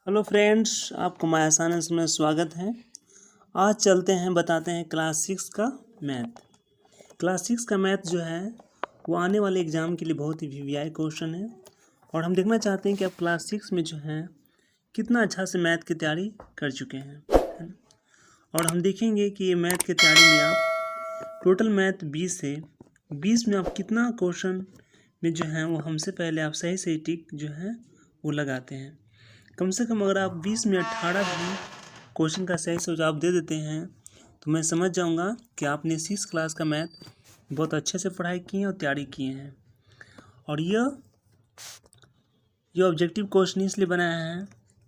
Hello friends, आपको my आसान answer में स्वागत है। आज चलते हैं बताते हैं क्लास 6 का मैथ। क्लास 6 का मैथ जो है वो आने वाले एग्ज़ाम के लिए बहुत ही वीवीआई क्वेश्चन है और हम देखना चाहते हैं कि आप क्लास 6 में जो है कितना अच्छा से मैथ की तैयारी कर चुके हैं। और हम देखेंगे कि ये मैथ की तैयारी में आप टोटल मैथ 20 है, 20 में आप कितना क्वेश्चन में जो है वो हमसे पहले आप सही सही टिक जो है वो लगाते हैं। कम से कम अगर आप 20 में 18 भी क्वेश्चन का सही से जवाब दे देते हैं तो मैं समझ जाऊंगा कि आपने 6 क्लास का मैथ बहुत अच्छे से पढ़ाई की है और तैयारी किए हैं। और यह ऑब्जेक्टिव क्वेश्चन इसलिए बनाया है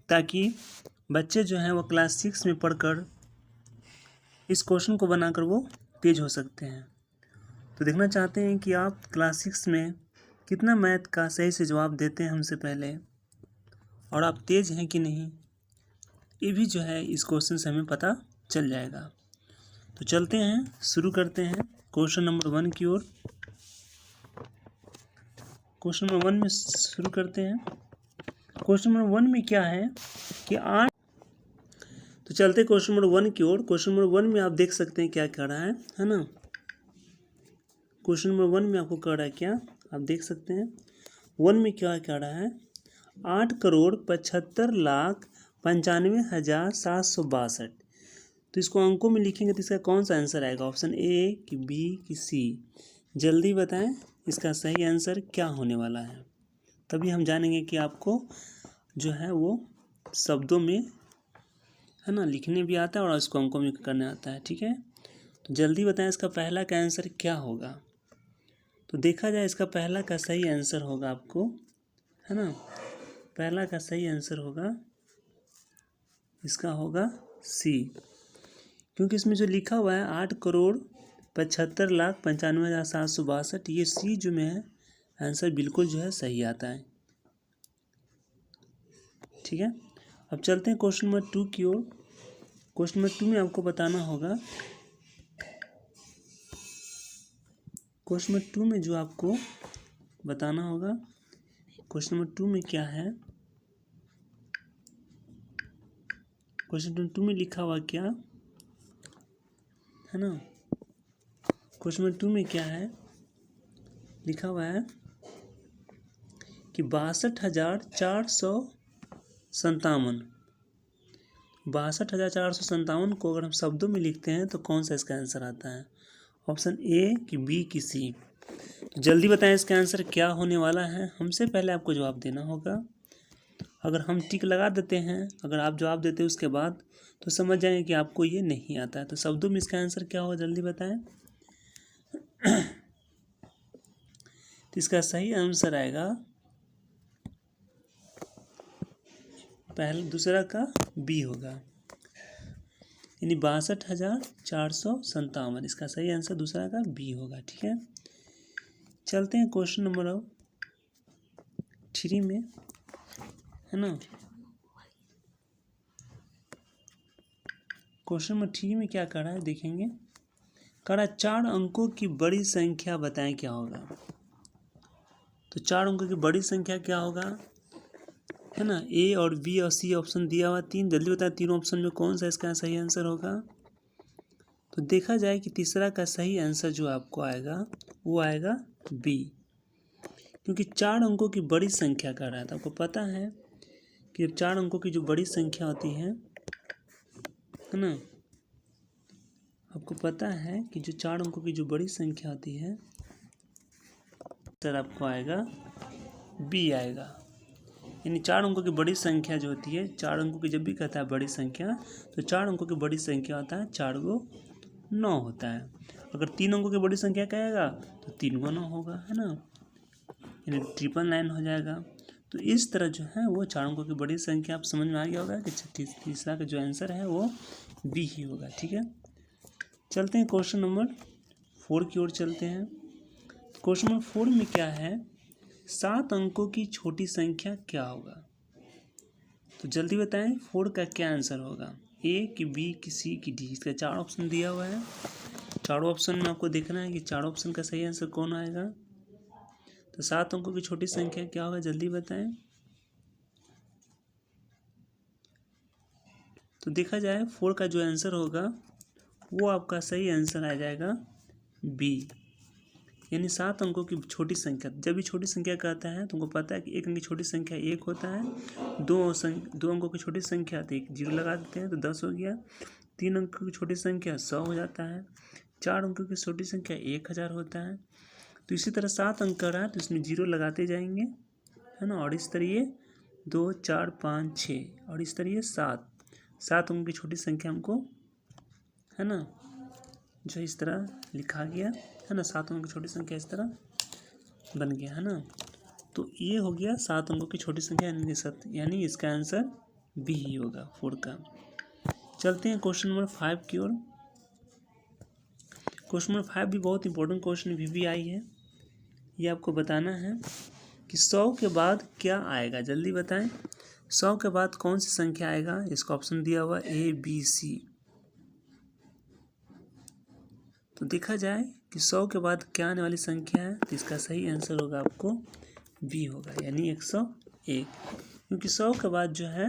ताकि बच्चे जो हैं वो क्लास 6 में पढ़कर इस क्वेश्चन को बनाकर वो तेज हो सकते हैं। तो देखना चाहते हैं कि आप क्लास 6 में कितना मैथ का सही से जवाब देते हैं हमसे पहले और आप तेज़ हैं कि नहीं, ये भी जो है इस क्वेश्चन से हमें पता चल जाएगा। तो चलते हैं, शुरू करते हैं क्वेश्चन नंबर 1 की ओर। क्वेश्चन नंबर 1 में शुरू करते हैं। क्वेश्चन नंबर 1 में क्या है कि 8। तो चलते क्वेश्चन नंबर 1 की ओर। क्वेश्चन नंबर 1 में आप देख सकते हैं क्या कह रहा है ना। क्वेश्चन नंबर 1 में आपको कह रहा है क्या, आप देख सकते हैं 1 में क्या कह रहा है, 8,75,95,762। तो इसको अंकों में लिखेंगे तो इसका कौन सा आंसर आएगा, ऑप्शन ए कि बी कि सी। जल्दी बताएं इसका सही आंसर क्या होने वाला है, तभी हम जानेंगे कि आपको जो है वो शब्दों में है ना लिखने भी आता है और इसको अंकों में करने आता है। ठीक है, तो जल्दी बताएं इसका पहला का आंसर क्या होगा। तो देखा जाए इसका पहला का सही आंसर होगा आपको, है ना, पहला का सही आंसर होगा इसका होगा सी, क्योंकि इसमें जो लिखा हुआ है 8,75,95,762, ये सी जो में है आंसर बिल्कुल जो है सही आता है। ठीक है, अब चलते हैं क्वेश्चन नंबर 2 की ओर। क्वेश्चन नंबर 2 में आपको बताना होगा, क्वेश्चन नंबर 2 में जो आपको बताना होगा, क्वेश्चन नंबर 2 में क्या है, क्वेश्चन नंबर 2 में लिखा हुआ क्या है ना। क्वेश्चन नंबर 2 में क्या है, लिखा हुआ है कि 62,457 को अगर हम शब्दों में लिखते हैं तो कौन सा इसका आंसर आता है, ऑप्शन ए कि बी कि सी। जल्दी बताएं इसका आंसर क्या होने वाला है, हमसे पहले आपको जवाब देना होगा। अगर हम टिक लगा देते हैं, अगर आप जवाब देते हैं उसके बाद, तो समझ जाएंगे कि आपको ये नहीं आता है। तो शब्दों में इसका आंसर क्या होगा, जल्दी बताएं। तो इसका सही आंसर आएगा पहले दूसरा का बी होगा, यानी 62,457, इसका सही आंसर दूसरा का बी होगा। ठीक है, चलते हैं क्वेश्चन नंबर 3 में, है ना। क्वेश्चन नंबर 3 में क्या कर रहा है देखेंगे, कर रहा 4 अंकों की बड़ी संख्या बताएं क्या होगा। तो 4 अंकों की बड़ी संख्या क्या होगा, है ना। ए और बी और सी ऑप्शन दिया हुआ 3, जल्दी बताएं तीनों ऑप्शन में कौन सा इसका सही आंसर होगा। तो देखा जाए कि तीसरा का सही आंसर जो आपको आएगा वो आएगा बी, क्योंकि 4 अंकों की बड़ी संख्या कर रहा है। तो आपको पता है कि 4 अंकों की जो बड़ी संख्या होती है ना, आपको पता है कि जो 4 अंकों की जो बड़ी संख्या होती है सर आपको आएगा बी आएगा, यानी 4 अंकों की बड़ी संख्या जो होती है, 4 अंकों की जब भी कहता है बड़ी संख्या, तो 4 अंकों की बड़ी संख्या होता है 4 गो 9 होता है। अगर 3 अंकों की बड़ी संख्या कहेगा तो 3 गो 9 होगा, है ना, यानी 999 हो जाएगा। तो इस तरह जो है वो 4 अंकों की बड़ी संख्या आप समझ में आ गया होगा कि तीसरा का जो आंसर है वो बी ही होगा। ठीक है, चलते हैं क्वेश्चन नंबर 4 की ओर चलते हैं। क्वेश्चन नंबर 4 में क्या है, 7 अंकों की छोटी संख्या क्या होगा। तो जल्दी बताएं 4 का क्या आंसर होगा, ए कि बी कि सी कि डी। इसका 4 ऑप्शन दिया हुआ है, चारों ऑप्शन में आपको देखना है कि 4 ऑप्शन का सही आंसर कौन आएगा। तो 7 अंकों की छोटी संख्या क्या होगा, जल्दी बताएं। तो देखा जाए 4 का जो आंसर होगा वो आपका सही आंसर आ जाएगा बी, यानी 7 अंकों की छोटी संख्या। जब भी छोटी संख्या कहता है तुमको पता है कि 1 अंक की छोटी संख्या 1 होता है, 2 अंकों की छोटी संख्या तो 1 0 लगा देते हैं तो 10 हो गया, 3 अंकों की छोटी संख्या 100 हो जाता है, 4 अंकों की छोटी संख्या 1000 होता है। तो इसी तरह 7 अंक का रहा तो इसमें 0 लगाते जाएंगे, है ना। और इस तरह 2 4 5 6 और इस तरह 7 अंकों की छोटी संख्या हमको, है ना, जो इस तरह लिखा गया, है ना। 7 अंकों की छोटी संख्या इस तरह बन गया, है ना। तो ये हो गया 7 अंकों की छोटी संख्या यानी इसका आंसर बी ही होगा 4 का। चलते हैं क्वेश्चन नंबर 5 की ओर। क्वेश्चन नंबर 5 भी बहुत इंपॉर्टेंट क्वेश्चन भी आई है। ये आपको बताना है कि 100 के बाद क्या आएगा, जल्दी बताएं। 100 के बाद कौन सी संख्या आएगा, इसका ऑप्शन दिया हुआ ABC। तो देखा जाए कि 100 के बाद क्या आने वाली संख्या है, तो इसका सही आंसर होगा आपको बी होगा, यानी 101, क्योंकि 100 के बाद जो है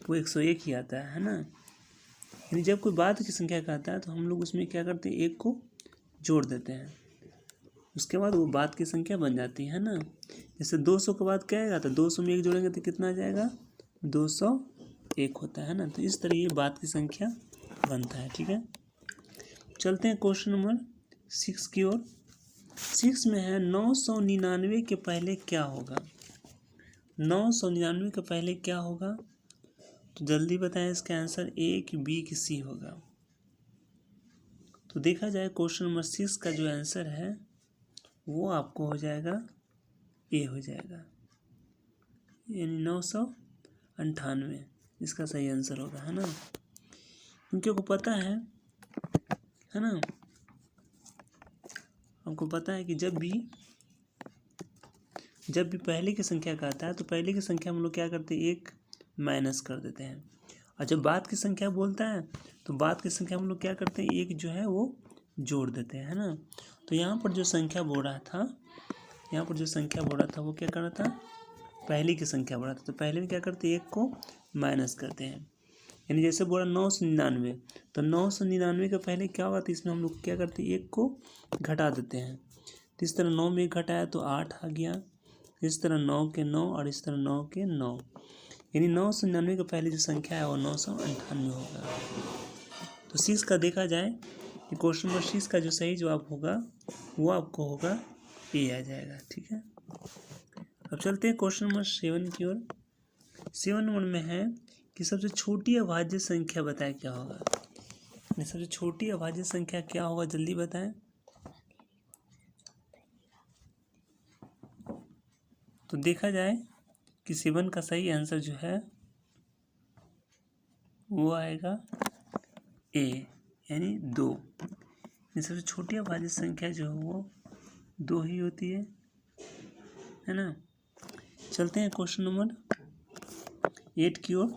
वो 101 ही आता है ना। यानी जब कोई बाद की संख्या कहता है तो हम लोग उसमें क्या करते हैं, 1 को जोड़ देते हैं, उसके बाद वो बाद की संख्या बन जाती है ना। जैसे 200 के बाद क्या आएगा, तो 200 में 1 जोड़ेंगे तो कितना आ जाएगा, 201 होता है ना। तो इस तरह ये बाद की संख्या बनता है, ठीक है। चलते हैं क्वेश्चन नंबर 6 की ओर। 6 में है 999 के पहले क्या होगा, 999 के पहले क्या होगा, तो जल्दी बताएं। इसका आंसर ए कि बी कि सी होगा। तो देखा जाए क्वेश्चन नंबर 6 का जो आंसर है वो आपको हो जाएगा ए हो जाएगा, यानी 998 इसका सही आंसर होगा, है ना। क्योंकि आपको पता है ना, हमको पता है कि जब भी पहले की संख्या का आता है तो पहले की संख्या हम लोग क्या करते हैं, 1 माइनस कर देते हैं। और जब बाद की संख्या बोलता है तो बाद की संख्या हम लोग क्या करते हैं, 1 जो है वो जोड़ देते हैं, है ना। तो यहाँ पर जो संख्या बोल रहा था वो क्या कर रहा था, पहले की संख्या बोल रहा था। तो पहले में क्या करते हैं, 1 को माइनस करते हैं, यानी जैसे बोला 999, तो 999 के पहले क्या होगा, तो इसमें हम लोग क्या करते हैं, 1 को घटा देते हैं। तो इस तरह 9 में 1 घटाया तो 8 आ गया, इस तरह 9 के 9 और इस तरह 9 के 9, यानी 999 के पहले जो संख्या है वो 998 होगा। तो 6 का देखा जाए कि क्वेश्चन नंबर 6 का जो सही जवाब होगा वो आपको होगा ए आ जाएगा, ठीक है। अब चलते हैं क्वेश्चन नंबर 7 की ओर। 7 नंबर में है कि सबसे छोटी अभाज्य संख्या बताएं क्या होगा। सबसे छोटी अभाज्य संख्या क्या होगा, जल्दी बताएं। तो देखा जाए कि 7 का सही आंसर जो है वो आएगा ए, यानी 2। सबसे छोटी अभाज्य संख्या जो है वो 2 ही होती है ना। चलते हैं क्वेश्चन नंबर 8 की ओर।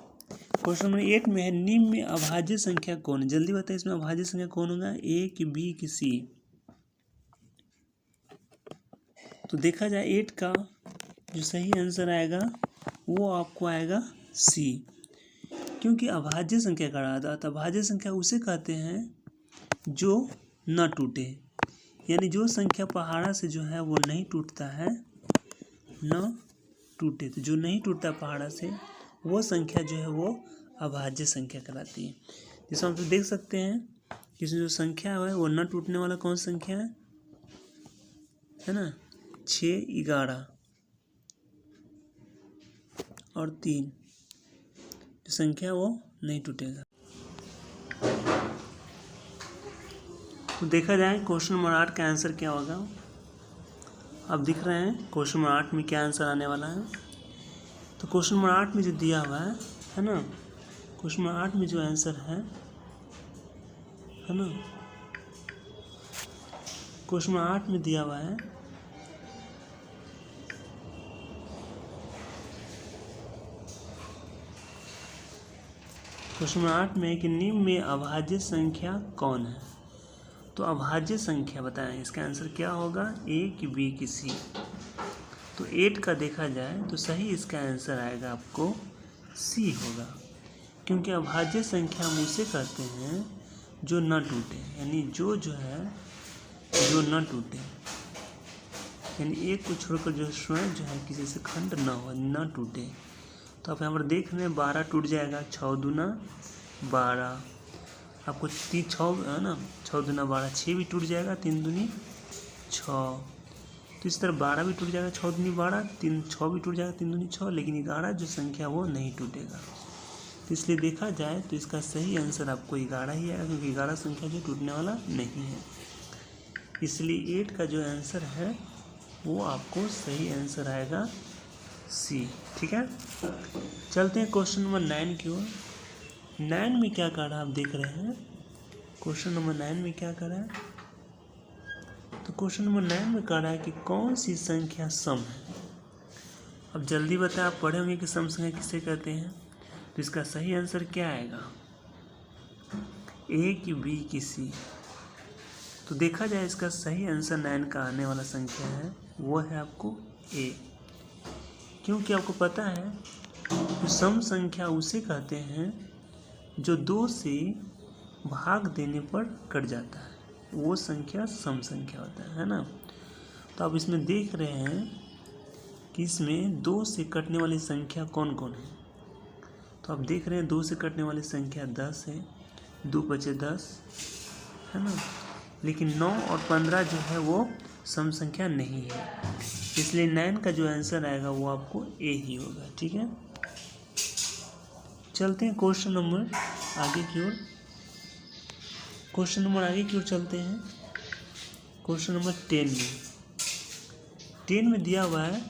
क्वेश्चन नंबर 8 में है निम्न में अभाज्य संख्या कौन है, जल्दी बताएं। इसमें अभाज्य संख्या कौन होगा, ए कि बी कि सी। तो देखा जाए 8 का जो सही आंसर आएगा वो आपको आएगा सी, क्योंकि अभाज्य संख्या का रहा था। तो अभाज्य संख्या उसे कहते हैं जो न टूटे, यानी जो संख्या पहाड़ा से जो है वो नहीं टूटता है, न टूटे। तो जो नहीं टूटता पहाड़ा से वो संख्या जो है वो अभाज्य संख्या कहलाती है। जिसमें आप देख सकते हैं कि जो संख्या है वो न टूटने वाला कौन सी संख्या है ना, 6 11 और 3 जो संख्या वो नहीं टूटेगा। तो देखा जाए क्वेश्चन नंबर 8 का आंसर क्या होगा। अब दिख रहे हैं क्वेश्चन नंबर 8 में क्या आंसर आने वाला है। तो क्वेश्चन नंबर 8 में जो दिया हुआ है ना, क्वेश्चन नंबर 8 में जो आंसर है ना, क्वेश्चन नंबर 8 में दिया हुआ है क्वेश्चन नंबर 8 में है कि निम्न में अभाज्य संख्या कौन है। तो अभाज्य संख्या बताएं, इसका आंसर क्या होगा, ए कि बी कि सी। तो 8 का देखा जाए तो सही इसका आंसर आएगा आपको सी होगा, क्योंकि अभाज्य संख्या हम उसे कहते हैं जो न टूटे, यानी जो न टूटे, यानी एक को छोड़कर जो स्वयं जो है किसी से खंड न हो, न टूटे। तो आप यहाँ पर देख रहे हैं 12 टूट जाएगा, 6 दूना 12, आपको 6 है ना, 6 दूना 12, 6 भी टूट जाएगा, 3 दूनी 6। तो इस तरह 12 भी टूट जाएगा, 6 दूनी 12, 6 भी टूट जाएगा, 3 दूनी 6, लेकिन 11 जो संख्या वो नहीं टूटेगा। तो इसलिए देखा जाए तो इसका सही आंसर आपको 11 ही आएगा, क्योंकि 11 संख्या जो टूटने वाला नहीं है। इसलिए 8 का जो आंसर है वो आपको सही आंसर आएगा सी। ठीक है, चलते हैं क्वेश्चन नंबर 9 की ओर। 9 में क्या कह रहा है आप देख रहे हैं, क्वेश्चन नंबर 9 में क्या कह रहा है। तो क्वेश्चन नंबर 9 में कह रहा है कि कौन सी संख्या सम है। अब जल्दी बताएं, आप पढ़े होंगे कि सम संख्या किसे कहते हैं। तो इसका सही आंसर क्या आएगा, ए की बी की सी। तो देखा जाए इसका सही आंसर 9 का आने वाला संख्या है वो है आपको ए, क्योंकि आपको पता है तो सम संख्या उसे कहते हैं जो 2 से भाग देने पर कट जाता है, वो संख्या सम संख्या होता है ना। तो आप इसमें देख रहे हैं कि इसमें 2 से कटने वाली संख्या कौन कौन है। तो आप देख रहे हैं 2 से कटने वाली संख्या 10 है, 2 बचे 10 है ना, लेकिन 9 और 15 जो है वो सम संख्या नहीं है, इसलिए 9 का जो आंसर आएगा वो आपको ए ही होगा। ठीक है, चलते हैं क्वेश्चन नंबर आगे की ओर। क्वेश्चन नंबर आगे की ओर चलते हैं। क्वेश्चन नंबर 10 में दिया हुआ है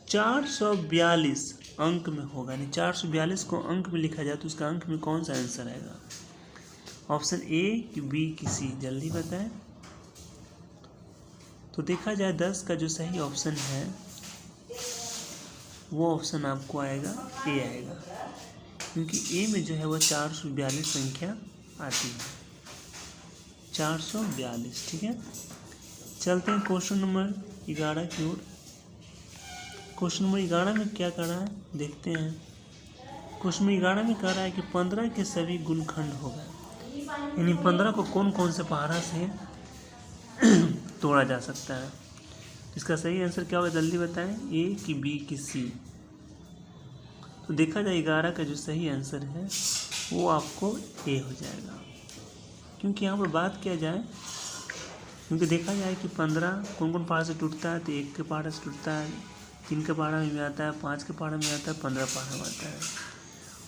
442 अंक में होगा, यानी 442 को अंक में लिखा जाए तो उसका अंक में कौन सा आंसर आएगा। ऑप्शन ए कि बी कि सी, जल्दी बताएं। तो देखा जाए 10 का जो सही ऑप्शन है वो ऑप्शन आपको आएगा ए आएगा, क्योंकि ए में जो है वो 442 संख्या आती है, 442। ठीक है, चलते हैं क्वेश्चन नंबर 11 की ओर। क्वेश्चन नंबर 11 में क्या कर रहा है देखते हैं। क्वेश्चन नंबर 11 में कह रहा है कि 15 के सभी गुणखंड हो गए, यानी 15 को कौन कौन से पहाड़ा से तोड़ा जा सकता है। इसका सही आंसर क्या होगा, जल्दी बताएं, ए कि बी कि सी। तो देखा जाए 11 का जो सही आंसर है वो आपको ए हो जाएगा, क्योंकि यहाँ पर बात किया जाए, क्योंकि देखा जाए कि 15 कौन कौन पहाड़ से टूटता है। तो 1 के पहाड़ से टूटता है, 3 के पहाड़ में आता है, 5 के पहाड़ में आता है, 15 पहाड़ में आता है।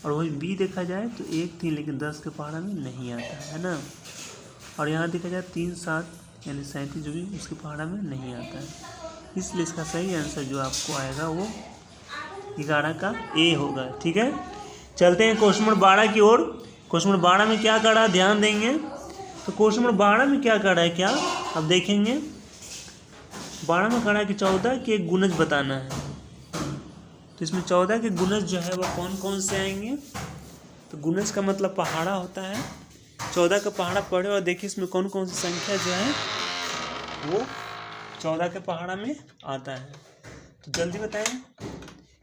और वही बी देखा जाए तो 1 3 लेकिन 10 के पहाड़ में नहीं आता है ना। और यहाँ देखा जाए 3 7 यानी 37 जो भी उसके पहाड़ा में नहीं आता है, इसलिए इसका सही आंसर जो आपको आएगा वो 11 का ए होगा। ठीक है, चलते हैं क्वेश्चन नंबर 12 की ओर। क्वेश्चन नंबर 12 में क्या कर रहा है ध्यान देंगे। तो क्वेश्चन नंबर 12 में क्या कर रहा है, क्या अब देखेंगे। 12 में कर रहा है कि 14 के गुणज बताना है। तो इसमें 14 के गुणज जो है वो कौन कौन से आएंगे। तो गुणज का मतलब पहाड़ा होता है। 14 का पहाड़ा पढ़े और देखिए इसमें कौन कौन सी संख्या जो है वो 14 के पहाड़ा में आता है। तो जल्दी बताएं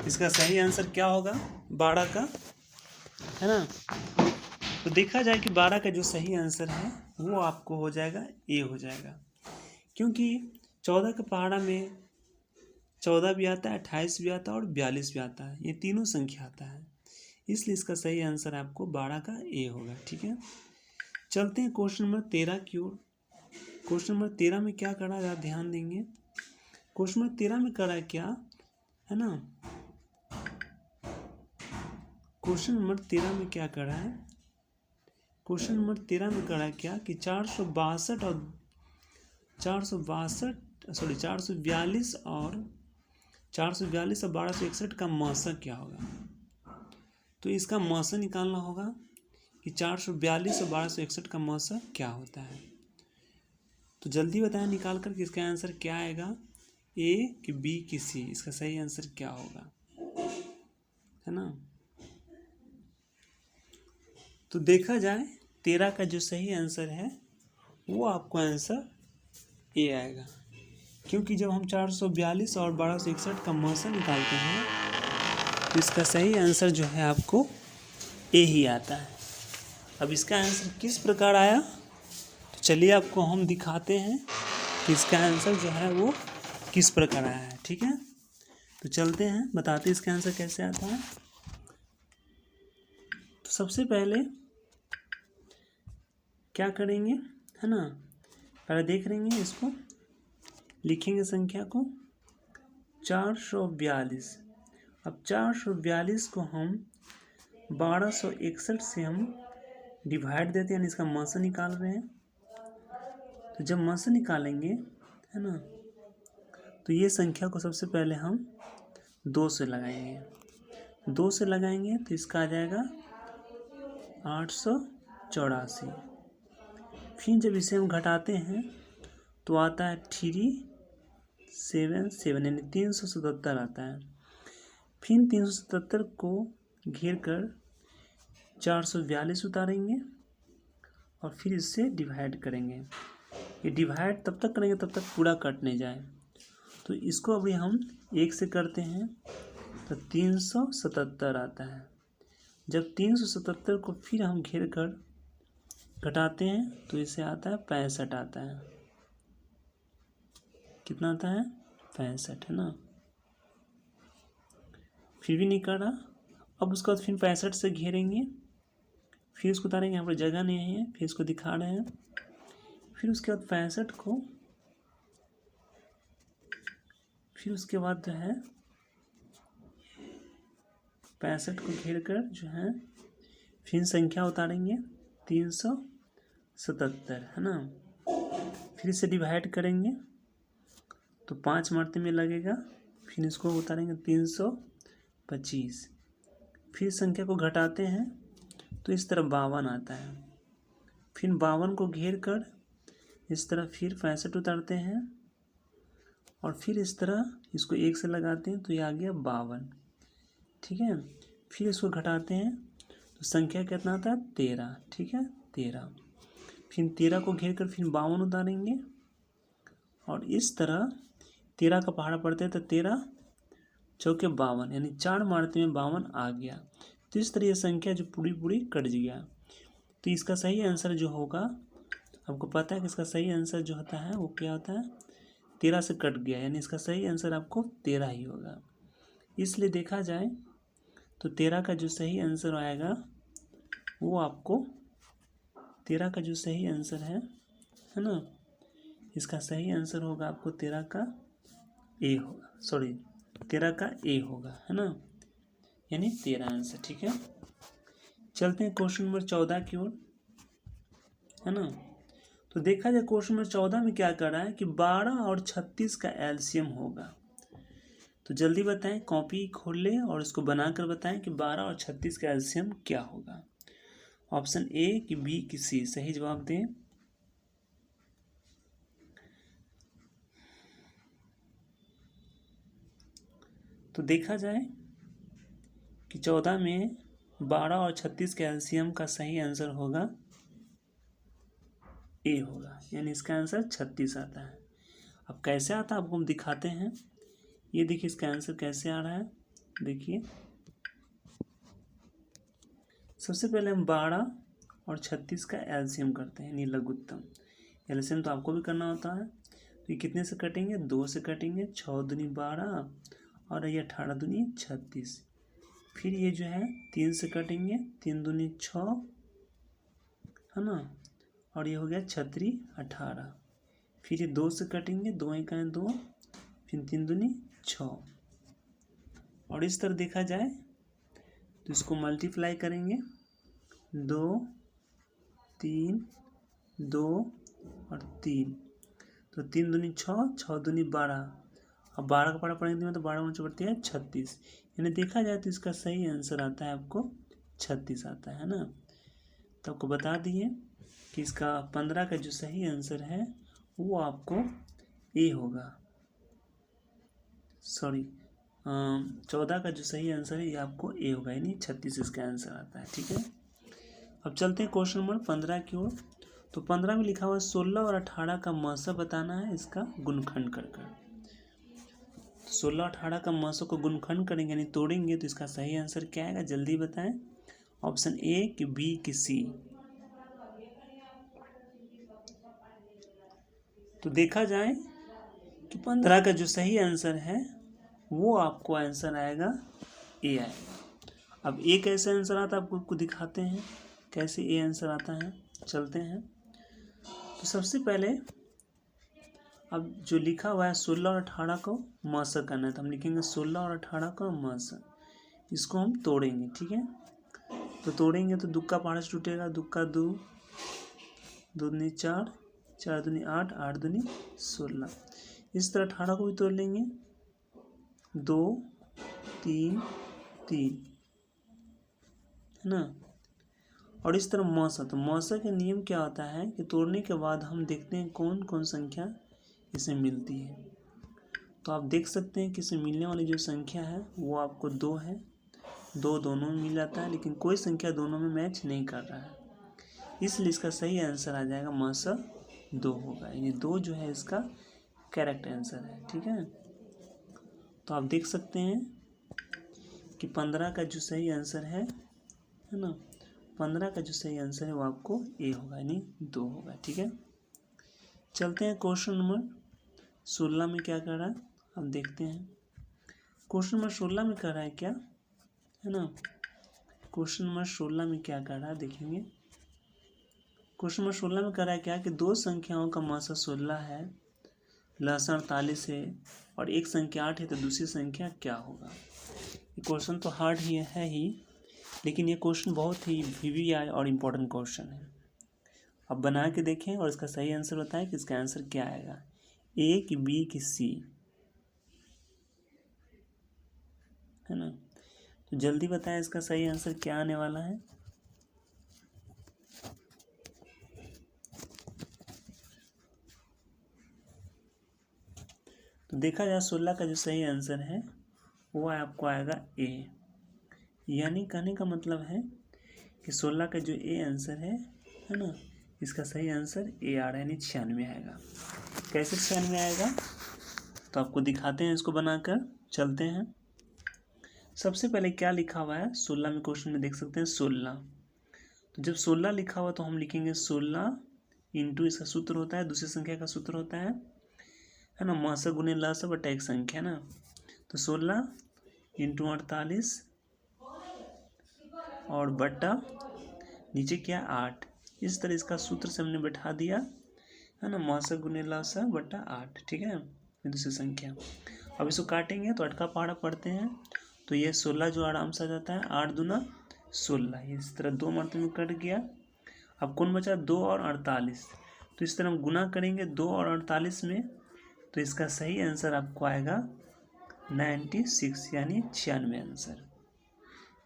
इसका सही आंसर क्या होगा 12 का, है ना। तो देखा जाए कि 12 का जो सही आंसर है वो आपको हो जाएगा ए हो जाएगा, क्योंकि 14 के पहाड़ा में 14 भी आता है, 28 भी आता है और 42 भी आता है, ये तीनों संख्या आता है, इसलिए इसका सही आंसर आपको 12 का ए होगा। ठीक है, चलते हैं क्वेश्चन नंबर 13 की ओर। क्वेश्चन नंबर 13 में क्या कर रहा है आप ध्यान देंगे। क्वेश्चन नंबर 13 में कर रहा है क्या, है ना। क्वेश्चन नंबर 13 में क्या कर रहा है, क्वेश्चन नंबर 13 में कर रहा है क्या कि 442 और 1261 का मौसा क्या होगा। तो इसका मौसा निकालना होगा कि 442 और 1261 का मौसा क्या होता है। तो जल्दी बताएं निकाल कर कि इसका आंसर क्या आएगा, ए कि बी कि सी। इसका सही आंसर क्या होगा, है ना। तो देखा जाए 13 का जो सही आंसर है वो आपको आंसर ए आएगा, क्योंकि जब हम 442 और 1261 का मौसा निकालते हैं तो इसका सही आंसर जो है आपको ए ही आता है। अब इसका आंसर किस प्रकार आया, तो चलिए आपको हम दिखाते हैं कि इसका आंसर जो है वो किस प्रकार आया है। ठीक है, तो चलते हैं, बताते हैं इसका आंसर कैसे आता है। तो सबसे पहले क्या करेंगे, है ना, पहले देख लेंगे इसको, लिखेंगे संख्या को 442। अब 442 को हम 1261 से हम डिवाइड देते हैं, यानी इसका मस निकाल रहे हैं। तो जब मस निकालेंगे, है ना, तो ये संख्या को सबसे पहले हम 2 से लगाएंगे। 2 से लगाएंगे तो इसका आ जाएगा 884। फिर जब इसे हम घटाते हैं तो आता है 377, यानी 377 आता है। फिर 377 को घेर कर 442 उतारेंगे और फिर इससे डिवाइड करेंगे। ये डिवाइड तब तक करेंगे तब तक पूरा कट नहीं जाए। तो इसको अभी हम 1 से करते हैं तो 377 आता है। जब 377 को फिर हम घेर कर घटाते हैं तो इसे आता है 65 आता है। कितना आता है, 65, है ना। फिर भी नहीं कर रहा। अब उसके बाद फिर 65 से घेरेंगे, फिर इसको उतारेंगे, यहाँ पर जगह नहीं है, फिर इसको दिखा रहे हैं। फिर उसके बाद 65 को, फिर उसके बाद जो है 65 को घेर कर जो है फिर संख्या उतारेंगे 377, है ना। फिर इसे डिवाइड करेंगे तो 5 मरते में लगेगा। फिर इसको उतारेंगे 325। फिर संख्या को घटाते हैं तो इस तरह 52 आता है। फिर 52 को घेर कर इस तरह फिर 65 उतारते हैं और फिर इस तरह इसको 1 से लगाते हैं तो ये आ गया 52। ठीक है, फिर इसको घटाते हैं तो संख्या कितना आता है, 13। ठीक है, 13। फिर 13 को घेर कर फिर 52 उतारेंगे और इस तरह 13 का पहाड़ा पड़ते हैं तो 13 चौके 52, यानी 4 मारते में 52 आ गया। तो इस तरह ये संख्या जो पूरी कट गया। तो इसका सही आंसर जो होगा, आपको पता है कि इसका सही आंसर जो होता है वो क्या होता है, 13 से कट गया, यानी इसका सही आंसर आपको 13 ही होगा। इसलिए देखा जाए तो 13 का जो सही आंसर आएगा वो आपको 13 का जो सही आंसर है ना, इसका सही आंसर होगा आपको 13 का ए होगा, 13 का ए होगा, है ना, यानी 13 आंसर। ठीक है, चलते हैं क्वेश्चन नंबर 14 की ओर, है ना। तो देखा जाए क्वेश्चन नंबर 14 में क्या कर रहा है कि 12 और 36 का एलसीएम होगा। तो जल्दी बताएं, कॉपी खोल लें और इसको बनाकर बताएं कि 12 और 36 का एलसीएम क्या होगा। ऑप्शन ए कि बी कि सी, सही जवाब दें। तो देखा जाए कि 14 में 12 और 36 के एलसीएम का सही आंसर होगा ए होगा, यानी इसका आंसर 36 आता है। अब कैसे आता है आपको हम दिखाते हैं। ये देखिए इसका आंसर कैसे आ रहा है, देखिए सबसे पहले हम 12 और 36 का एलसीएम करते हैं, यानी लघुत्तम। एलसीएम तो आपको भी करना होता है। तो ये कितने से कटेंगे, 2 से कटेंगे, 6 दूनी 12 और ये 18 दूनी 36। फिर ये जो है 3 से कटेंगे, 3 दूनी 6, है ना, और ये हो गया 36 18। फिर ये 2 से कटेंगे, 2 1 2, फिर 3 दूनी 6। और इस तरह देखा जाए तो इसको मल्टीप्लाई करेंगे, 2 3 2 और 3, तो 3 दूनी 6, 6 दूनी 12। अब 12 का पढ़ा पढ़ेंगे तो 12 ऊँच बढ़ती है 36, यानी देखा जाए तो इसका सही आंसर आता है आपको 36 आता है ना। तो आपको बता दिए कि इसका 15 का जो सही आंसर है वो आपको ए होगा, 14 का जो सही आंसर है ये आपको ए होगा, यानी 36 इसका आंसर आता है। ठीक है, अब चलते हैं क्वेश्चन नंबर 15 की ओर। तो 15 में लिखा हुआ 16 और 18 का मौसा बताना है, इसका गुणनखंड कर 16 18 का मौसों को गुणनखंड करेंगे यानी तोड़ेंगे, तो इसका सही आंसर क्या आएगा, जल्दी बताएं। ऑप्शन ए कि बी कि सी। तो देखा जाए कि 15 का जो सही आंसर है वो आपको आंसर आएगा ए आएगा। अब ए कैसे आंसर आता है आपको दिखाते हैं कैसे ए आंसर आता है। चलते हैं। तो सबसे पहले अब जो लिखा हुआ है 16 और 18 को म से करना है, तो हम लिखेंगे 16 और 18 को म से। इसको हम तोड़ेंगे, ठीक है। तो तोड़ेंगे तो दुक्का 5 टूटेगा, दुक्का 2, 2 दूनी 4, 4 दूनी 8, 8 दूनी 16। इस तरह 18 को भी तोड़ लेंगे, 2 3 3, है ना। और इस तरह मौसा, तो मौसा के नियम क्या होता है कि तोड़ने के बाद हम देखते हैं कौन कौन संख्या इसे मिलती है। तो आप देख सकते हैं कि इसे मिलने वाली जो संख्या है वो आपको 2 है, 2 दोनों में मिल जाता है, लेकिन कोई संख्या दोनों में मैच नहीं कर रहा है, इसलिए इसका सही आंसर आ जाएगा मौसा 2 होगा, यानी 2 जो है इसका करेक्ट आंसर है, ठीक है। तो आप देख सकते हैं कि 15 का जो सही आंसर है ना, 15 का जो सही आंसर है वो आपको ए होगा, यानी 2 होगा, ठीक है। चलते हैं क्वेश्चन नंबर 16 में क्या कर रहा है हम देखते हैं। क्वेश्चन नंबर 16 में कर रहा है क्या, है ना। क्वेश्चन नंबर 16 में क्या कर रहा है देखेंगे। क्वेश्चन नंबर 16 में कर रहा है क्या कि 2 संख्याओं का मौसा 16 है, लहसन 48 है और एक संख्या 8 है, तो दूसरी संख्या क्या होगा। ये क्वेश्चन तो हार्ड ही है ही, लेकिन ये क्वेश्चन बहुत ही VVI और इम्पोर्टेंट क्वेश्चन है। अब बना के देखें और इसका सही आंसर बताएं कि इसका आंसर क्या आएगा, ए कि बी कि सी, है ना। तो जल्दी बताएं इसका सही आंसर क्या आने वाला है। तो देखा जाए 16 का जो सही आंसर है वो आपको आएगा ए, यानी कहने का मतलब है कि 16 का जो ए आंसर है ना, इसका सही आंसर ए आ रहा है, यानी 96 आएगा। कैसे 96 आएगा तो आपको दिखाते हैं इसको बनाकर। चलते हैं। सबसे पहले क्या लिखा हुआ है 16 में, क्वेश्चन में देख सकते हैं 16। तो जब 16 लिखा हुआ तो हम लिखेंगे 16 इंटू, इसका सूत्र होता है दूसरी संख्या का सूत्र होता है ना, मासा गुने लासा बटा एक संख्या ना। तो 16 इंटू 48 और बटा नीचे क्या 8, इस तरह इसका सूत्र से हमने बैठा दिया, है ना, मासा गुने लासा बटा 8, ठीक है, ये दूसरी संख्या। अब इसको काटेंगे तो 8 का पहाड़ा पढ़ते हैं, तो ये 16 जो आराम से आ जाता है, 8 दूना 16, इस तरह 2 मरतबे में कट गया। अब कौन बचा 2 और 48, तो इस तरह हम गुना करेंगे 2 और 48 में, तो इसका सही आंसर आपको आएगा 96, यानी 96 आंसर।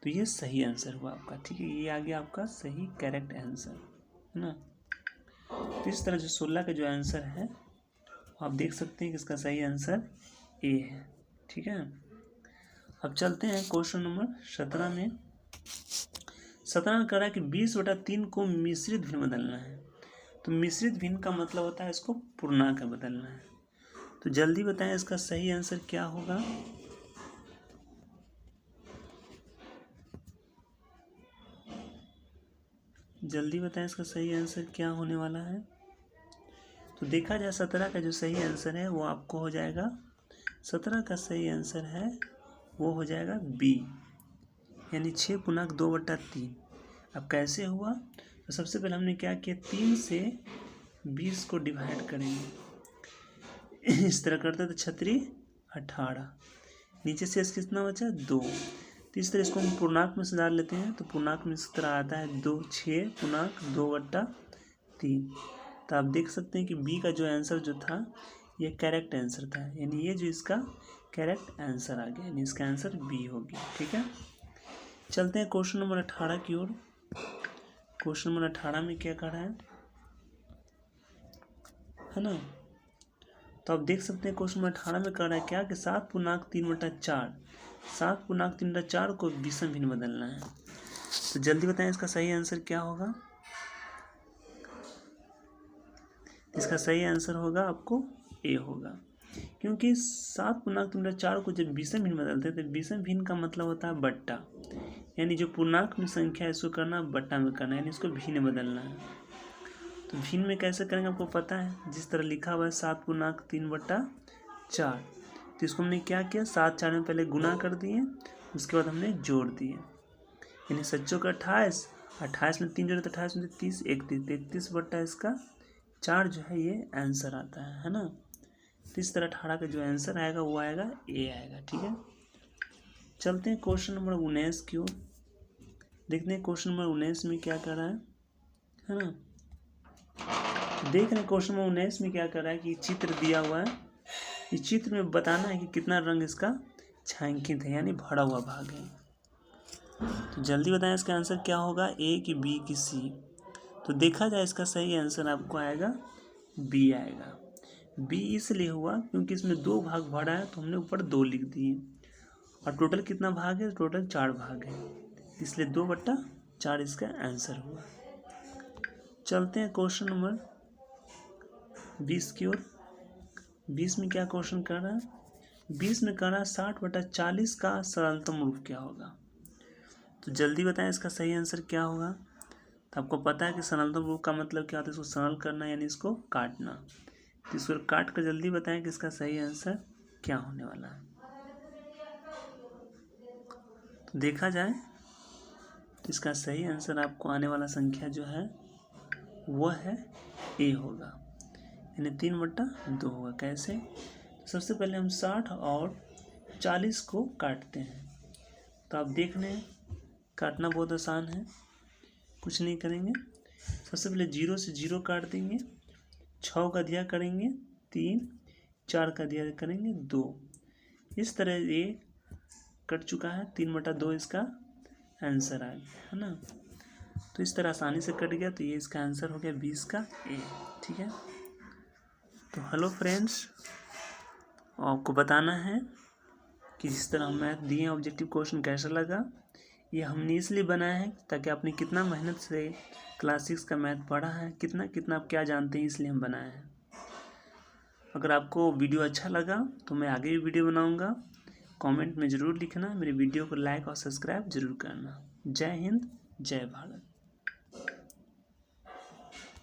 तो ये सही आंसर हुआ आपका, ठीक है, ये आ गया आपका सही करेक्ट आंसर, है ना। तो इस तरह जो 16 का जो आंसर है आप देख सकते हैं कि इसका सही आंसर ए है, ठीक है। अब चलते हैं क्वेश्चन नंबर 17 में। 17 में कह रहा है कि 20/3 को मिश्रित भिन्न बदलना है। तो मिश्रित भिन्न का मतलब होता है इसको पूर्णांक में बदलना है। तो जल्दी बताएं इसका सही आंसर क्या होगा। जल्दी बताएं इसका सही आंसर क्या होने वाला है। तो देखा जाए 17 का जो सही आंसर है वो आपको हो जाएगा, 17 का सही आंसर है वो हो जाएगा बी, यानी 6×2/3। अब कैसे हुआ, तो सबसे पहले हमने क्या किया, 3 से 20 को डिवाइड करेंगे, इस तरह करते तो 36 18, नीचे से कितना बचा 2। तो इस तरह इसको हम पूर्णांक में सुधार लेते हैं, तो पूर्णांक में इस तरह आता है 2 6×2/3। तो आप देख सकते हैं कि बी का जो आंसर जो था ये करेक्ट आंसर था, यानी ये जो इसका करेक्ट आंसर आ गया, यानी इसका आंसर बी हो गया, ठीक है। चलते हैं क्वेश्चन नंबर 18 की ओर। क्वेश्चन नंबर 18 में क्या कर रहा है ना। तो आप देख सकते हैं क्वेश्चन नंबर 18 में कर रहा है क्या कि 7×3/4, 7×3/4 को विषम भिन्न बदलना है। तो जल्दी बताएं इसका सही आंसर क्या होगा। इसका सही आंसर होगा आपको ए होगा, क्योंकि 7×3/4 को जब विषम भिन्न बदलते हैं तो विषम भिन्न का मतलब होता है बट्टा, यानी जो पूर्णांक में संख्या है इसको करना बट्टा में करना, यानी इसको भिन्न बदलना है। तो भिन्न में कैसे करेंगे आपको पता है, जिस तरह लिखा हुआ है 7×3/4, तो इसको हमने क्या किया, 7×4 में पहले गुना कर दिए, उसके बाद हमने जोड़ दिए, यानी 7×4 = 28 में 3 जोड़े तो 28 में 30, 31 बट्टा इसका 4 जो है ये आंसर आता है ना। तो इस तरह 18 का जो आंसर आएगा वो आएगा ए आएगा। ठीक है, चलते हैं क्वेश्चन नंबर 19 की ओर, देखते हैं क्वेश्चन नंबर 19 में क्या कर रहा है ना। देख रहे हैं क्वेश्चन नंबर 19 में क्या कर रहा है कि चित्र दिया हुआ है, इस चित्र में बताना है कि कितना रंग इसका छायांकित है, यानी भरा हुआ भाग है। तो जल्दी बताएं इसका आंसर क्या होगा, ए कि बी कि सी। तो देखा जाए इसका सही आंसर आपको आएगा बी आएगा। बी इसलिए हुआ क्योंकि इसमें 2 भाग भरा है, तो हमने ऊपर 2 लिख दिए, और टोटल कितना भाग है, टोटल 4 भाग है, इसलिए 2/4 इसका आंसर हुआ। चलते हैं क्वेश्चन नंबर 20 की ओर। 20 में क्या क्वेश्चन कर रहा है, 20 में कर रहा है 60/40 का सरलतम रूप क्या होगा। तो जल्दी बताएं इसका सही आंसर क्या होगा। तो आपको पता है कि सरलतम रूप का मतलब क्या होता है, इसको सरल करना यानी इसको काटना। तो इसको काट कर जल्दी बताएं कि इसका सही आंसर क्या होने वाला है। तो देखा जाए तो इसका सही आंसर आपको आने वाला संख्या जो है वह है ए होगा, यानी 3/2 होगा। कैसे, तो सबसे पहले हम 60 और 40 को काटते हैं। तो आप देख रहे हैं काटना बहुत आसान है, कुछ नहीं करेंगे। सबसे पहले 0 से 0 काट देंगे, 6 का दिया करेंगे 3, 4 का दिया करेंगे 2। इस तरह ये कट चुका है, 3/2 इसका आंसर आ गया है ना। तो इस तरह आसानी से कट गया, तो ये इसका आंसर हो गया 20 का ए। ठीक है, तो हेलो फ्रेंड्स, आपको बताना है कि जिस तरह मैथ दिए ऑब्जेक्टिव क्वेश्चन कैसा लगा। ये हमने इसलिए बनाया है ताकि आपने कितना मेहनत से क्लास 6 का मैथ पढ़ा है, कितना आप क्या जानते हैं, इसलिए हम बनाए हैं। अगर आपको वीडियो अच्छा लगा तो मैं आगे भी वीडियो बनाऊंगा, कमेंट में ज़रूर लिखना, मेरे वीडियो को लाइक और सब्सक्राइब जरूर करना। जय हिंद, जय भारत।